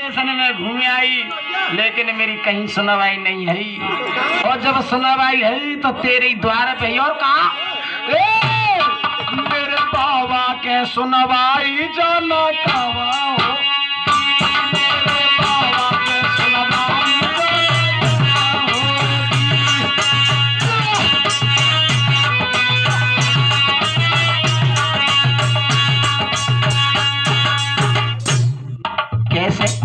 Station में घूमे आई, लेकिन मेरी कहीं सुनवाई नहीं है। और जब सुनवाई है तो तेरे द्वार पे और कहा मेरे बाबा के सुनवाई जाना कावा हो। कैसे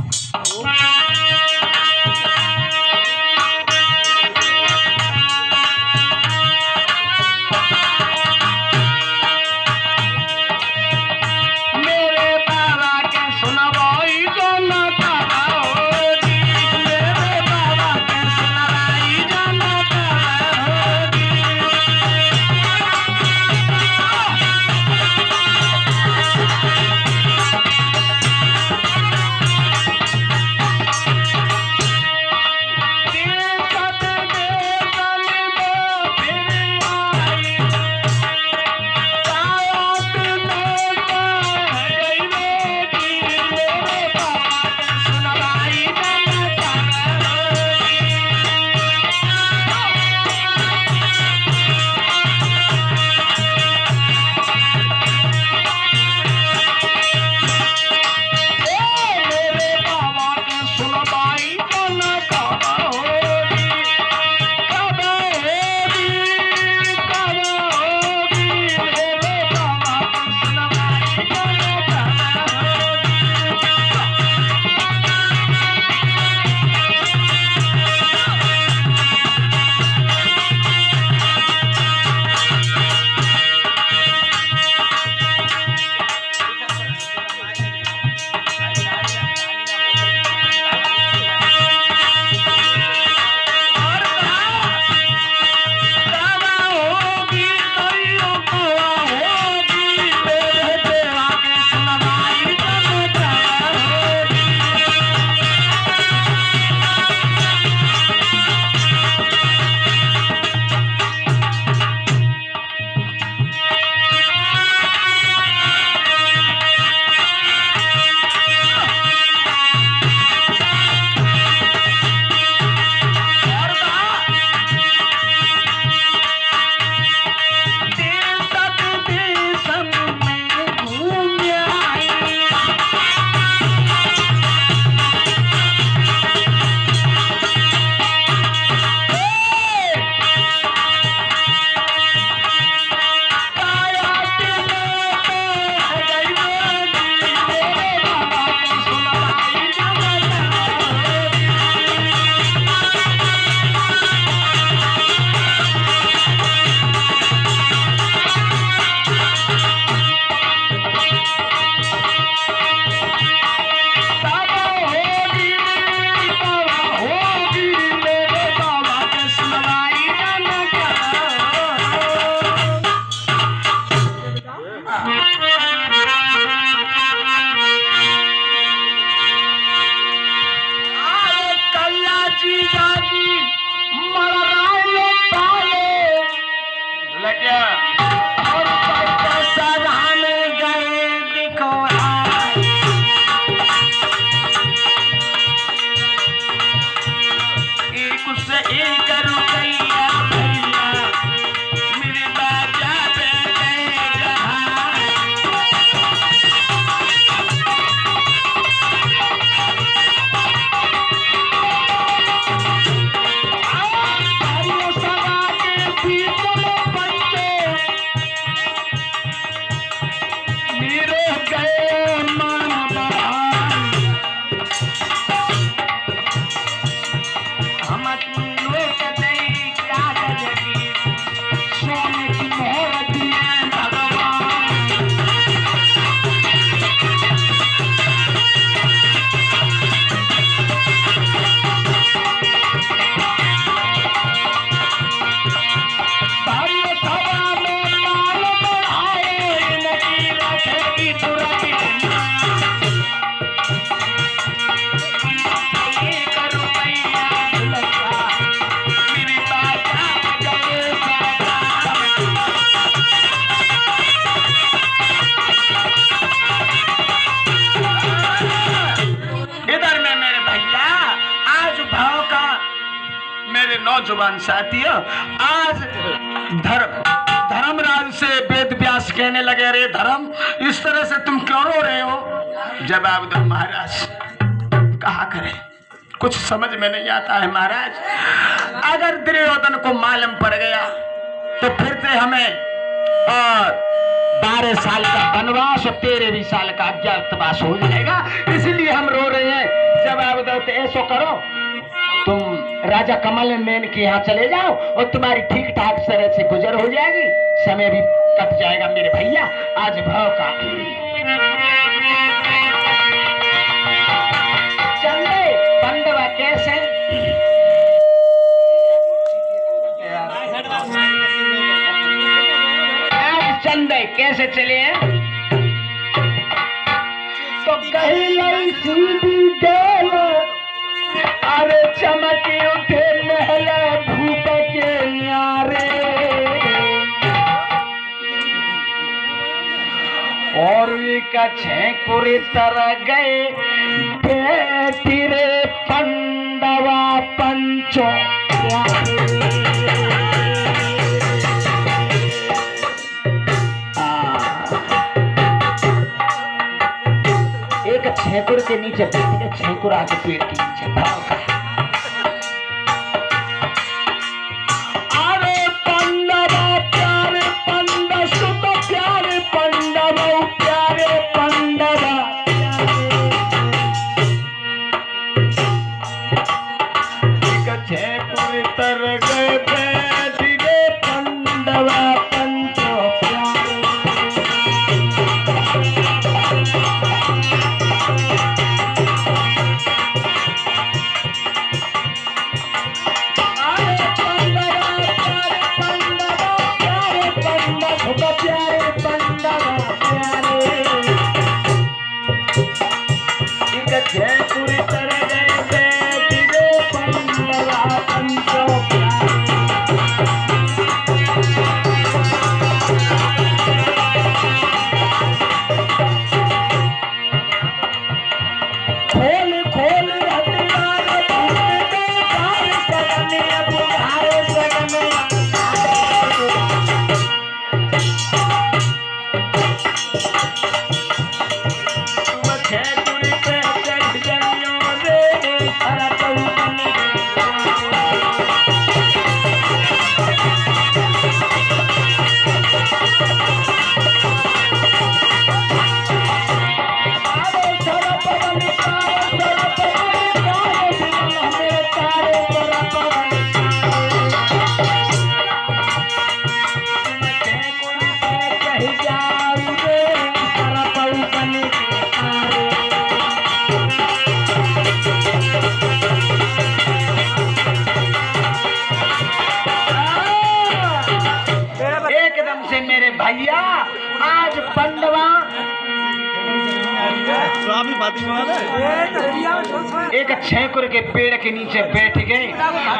मेरे नौजवान साथियों, आज धर्मराज से वेद व्यास कहने लगे, अरे धर्म, इस तरह से तुम क्यों रो रहे हो? जवाब दो महाराज, कहा करें, कुछ समझ में नहीं आता है महाराज। अगर दुर्योधन को मालूम पड़ गया तो फिर से हमें 12 साल का वनवास और 13 साल का अज्ञातवास हो जाएगा, इसलिए हम रो रहे हैं। जवाब दो तो ऐसा करो, तुम राजा कमल नैन के यहाँ चले जाओ और तुम्हारी ठीक ठाक तरह से गुजर हो जाएगी, समय भी कट जाएगा मेरे भैया। आज भाव का चंदे पंडवा कैसे आज चंदे कैसे चले हैं? तो कहीं सीधी डेल, अरे चमके उठे महल भूप के न्यारे, और छेकुरी तरह गए बेटी रे पंडवा पंचो एक छेकुर के नीचे बैठ के छेकुर आके पेड़ के नीचे भाव का भैया। आज पंडवा एक छेकुर के पेड़ के नीचे बैठ गए,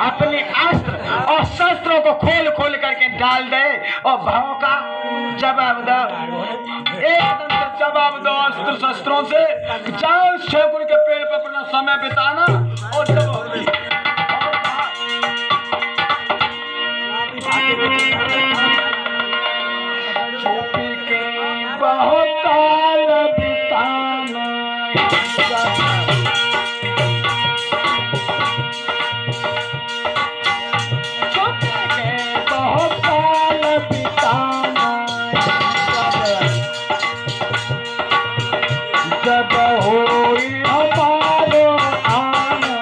अपने अस्त्र और शस्त्रों को खोल खोल करके डाल दे और भाव का जवाब दो, एकदम से जवाब दो अस्त्र शस्त्रों से। जाओ छेकुर के पेड़ पर अपना समय बिताना और जब बहुत काल बिताना, बहुत काल बिताना, जब होई हमारो आना,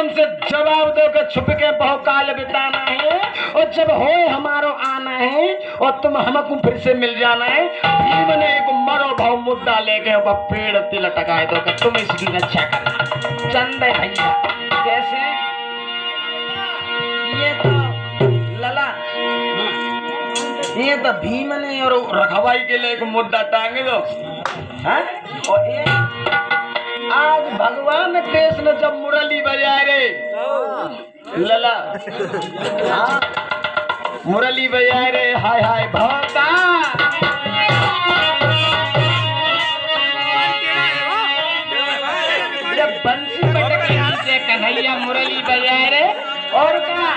एकदम से जवाब दो के छुप के बहुकाल बिताना है और जब हो हमारो आना है और तुम हमको फिर से मिल जाना है। भीम ने एक मरो भाव मुद्दा लेके पेड़ तिल टकाए दो कि तुम इसकी रक्षा करना। चंद भैया कैसे ये तो लला ये तो भीम ने और रखवाई के लिए एक मुद्दा टांग दो है? और ये आज भगवान कृष्ण जब मुरली बजाए रे लला हाँ मुरली बजाए रे हाय हाय भौका जब बंसी पटक के नीचे कन्हैया मुरली बजाए रे और का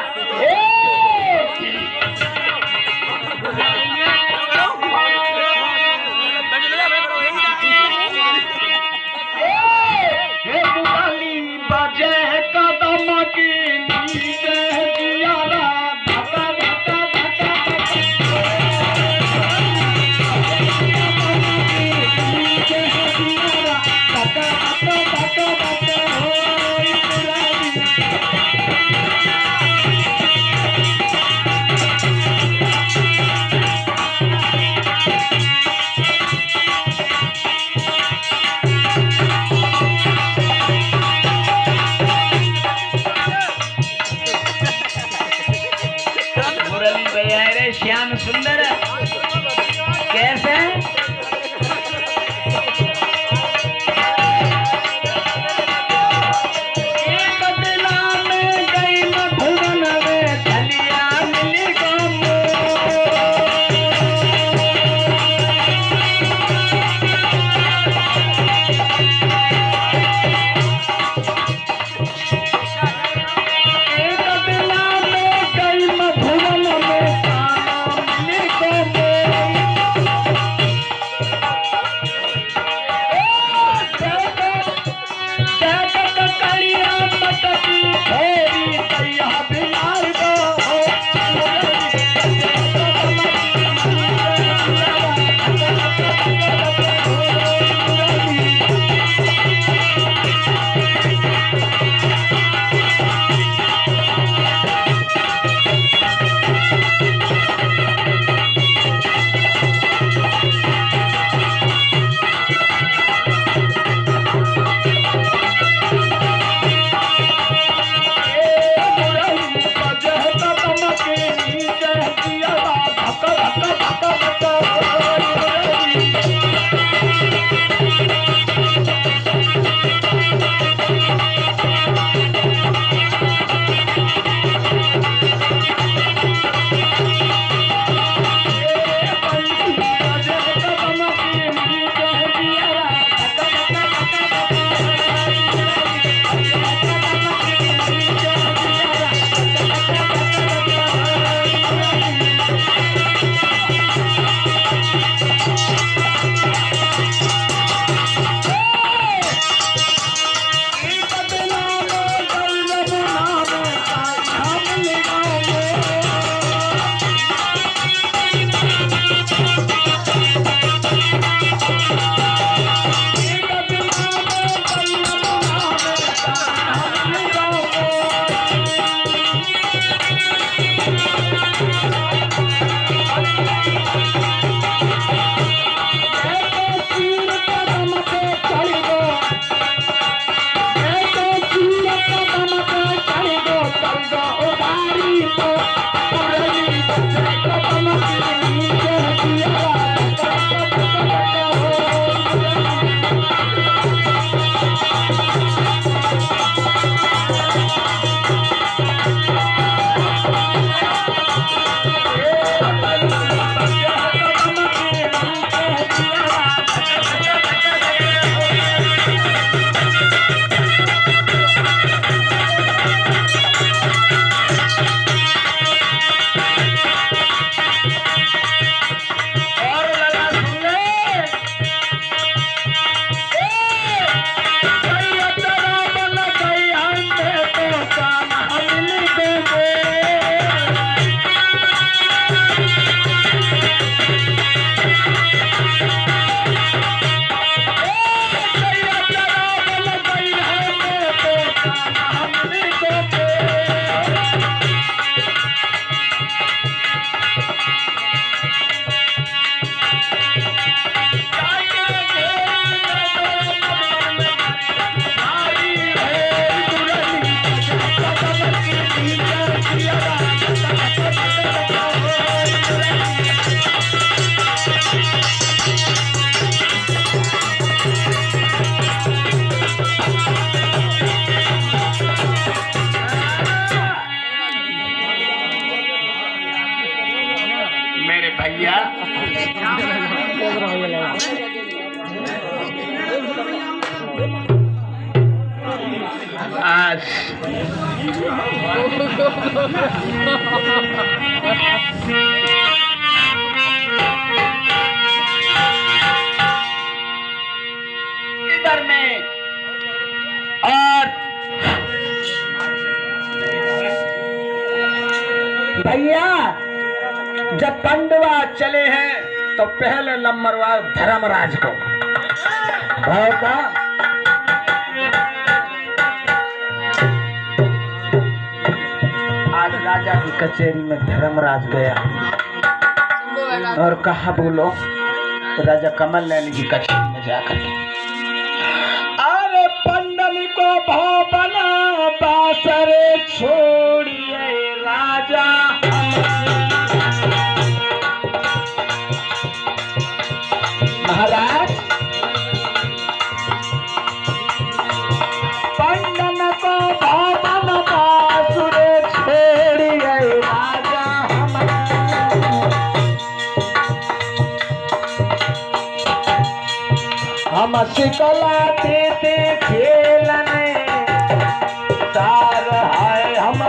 महाराज। इधर में और भैया जब पांडवा चले हैं तो पहले नंबरवार धर्मराज को भाव का आज राजा की कचहरी में धर्मराज गया और कहा बोलो राजा कमल नैन की कचहरी में जाकर अरे पंडल को भाव बना बासरे छोड़िए राजा महाराज पंडन को भावन बासुरे छोड़िए राजा हम शिकला देते खेलने तार है हम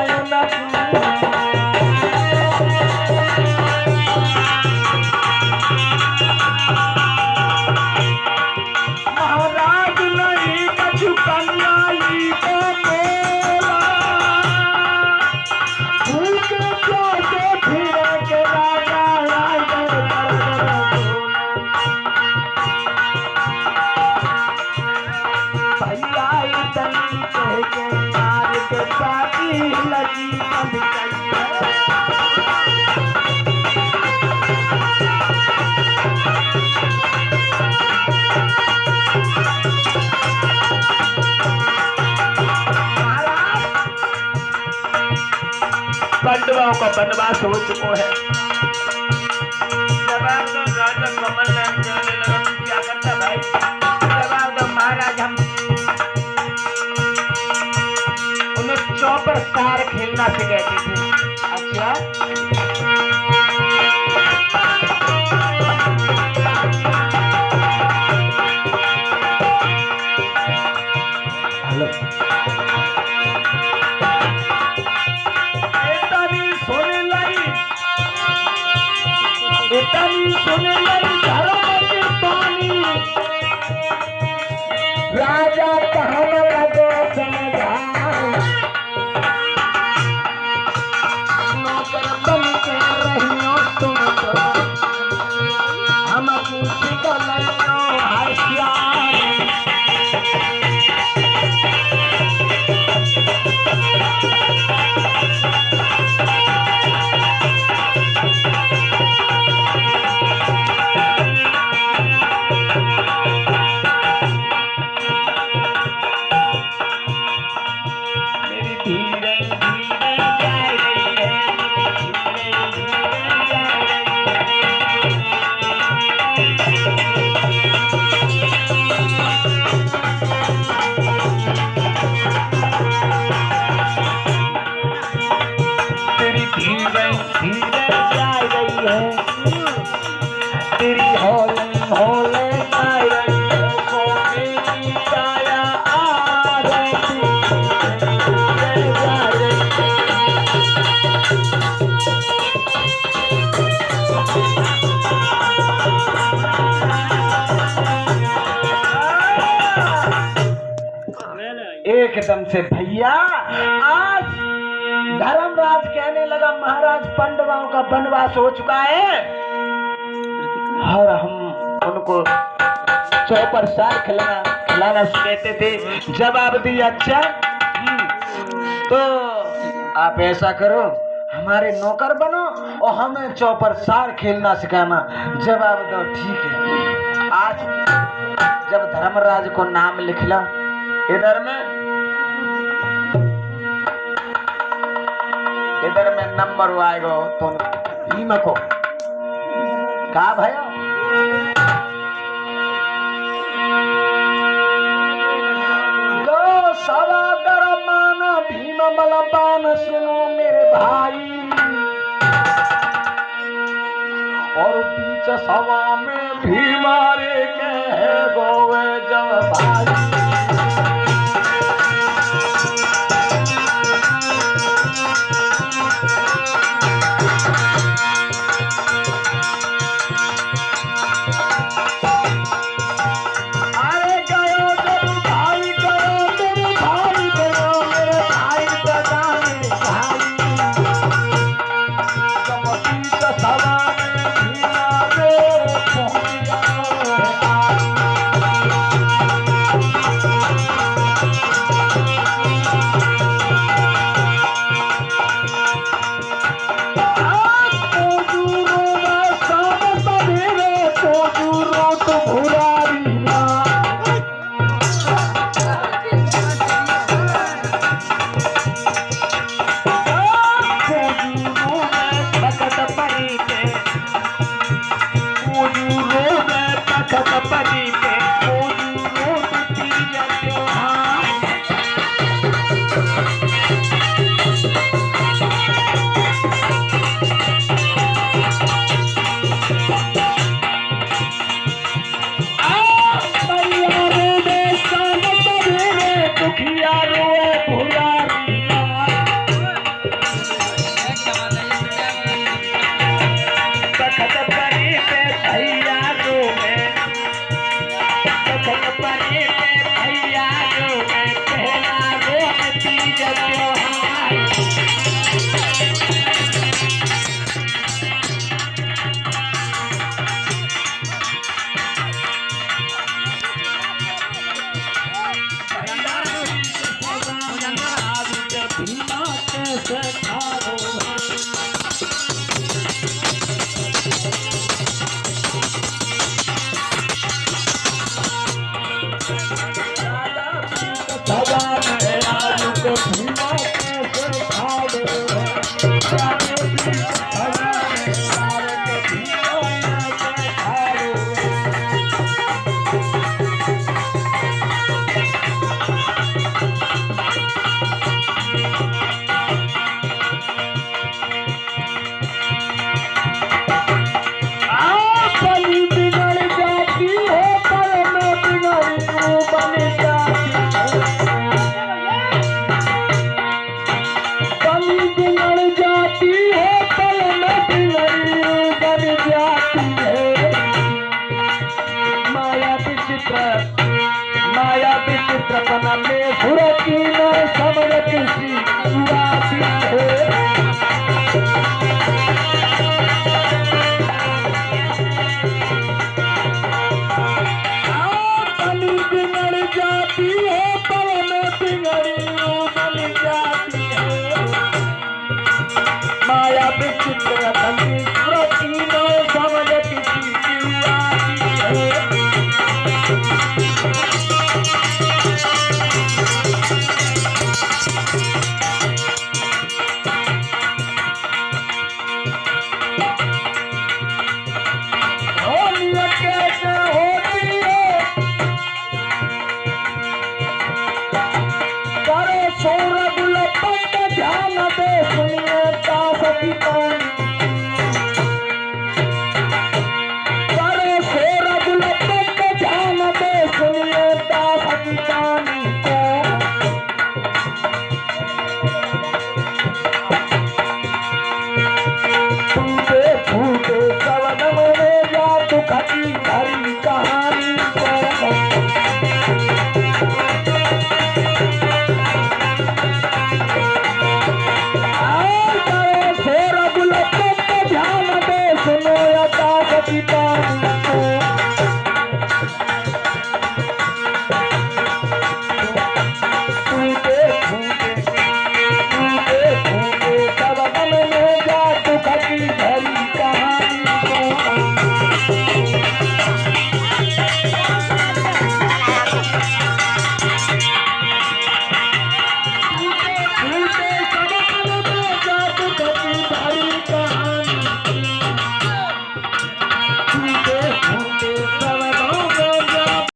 महाराज नहीं कछु कन्याई को बोला भूख प्यासे फिर के राजा भैया इतनी कह के मार के पाती लगी बंद पांडवों का वनवास हो चुका है। जवाब दो राजा कमल नैन कहने लगा तू क्या करता भाई? जवाब दो महाराज हम उन्हें चौपर सार खेलना सिखाते थे। अच्छा हेलो सुने लगी धर्म की पानी राजा कहने लगो समझा नौकर बन के रहियो तुम तो हम पूछी को ललो हथियार तेरी होले होले एकदम से भैया आज धर्मराज कहने लगा महाराज पांडवों का वनवास हो चुका है और हम उनको चौपर सार खिलाना कहते थे। जवाब दिया अच्छा तो आप ऐसा करो हमारे नौकर बनो और हमें चौपर सार खेलना सिखाना। जवाब दो ठीक है। आज जब धर्मराज को नाम लिखला इधर में नंबर आएगा तो भीम को का भैया दो सवागर मान भीम बलवान सुनो मेरे भाई और बीच सभा में भीमारे के गोवे जब भाई माया विचित्रपना में सुरती